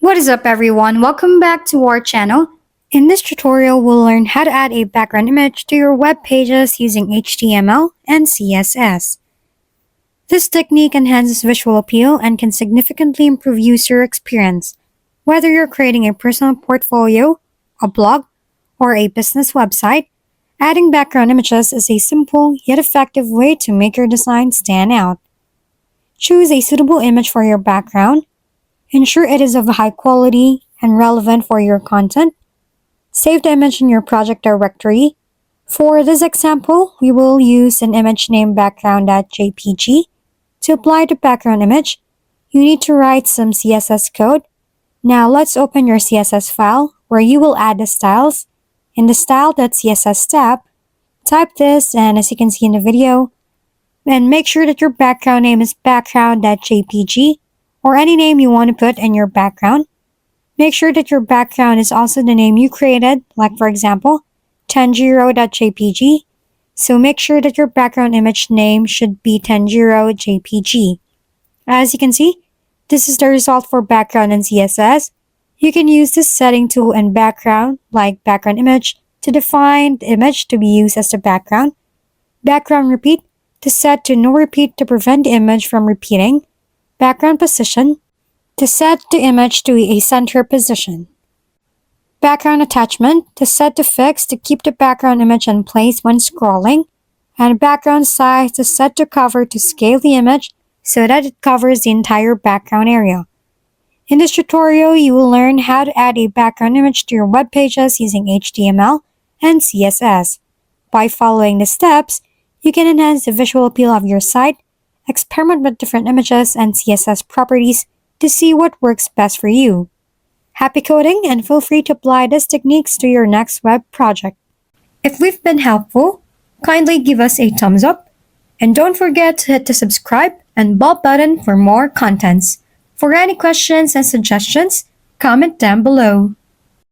What is up everyone? Welcome back to our channel. In this tutorial, we'll learn how to add a background image to your web pages using HTML and CSS. This technique enhances visual appeal and can significantly improve user experience. Whether you're creating a personal portfolio, a blog, or a business website, adding background images is a simple yet effective way to make your design stand out. Choose a suitable image for your background. Ensure it is of high quality and relevant for your content. Save the image in your project directory. For this example, we will use an image named background.jpg. To apply the background image, you need to write some CSS code. Now let's open your CSS file where you will add the styles. In the style.css tab, type this, and as you can see in the video, and make sure that your background name is background.jpg or any name you want to put in your background. Make sure that your background is also the name you created, like for example, tanjiro.jpg. So make sure that your background image name should be tanjiro.jpg. As you can see, this is the result for background in CSS. You can use this setting tool in background, like background image, to define the image to be used as the background. Background repeat, to set to no repeat to prevent the image from repeating. Background position, to set the image to a center position. Background attachment, to set to fix to keep the background image in place when scrolling. And background size, to set to cover to scale the image so that it covers the entire background area. In this tutorial, you will learn how to add a background image to your web pages using HTML and CSS. By following the steps, you can enhance the visual appeal of your site, experiment with different images and CSS properties to see what works best for you. Happy coding, and feel free to apply these techniques to your next web project. If we've been helpful, kindly give us a thumbs up, and don't forget to hit the subscribe and bell button for more contents. For any questions and suggestions, comment down below.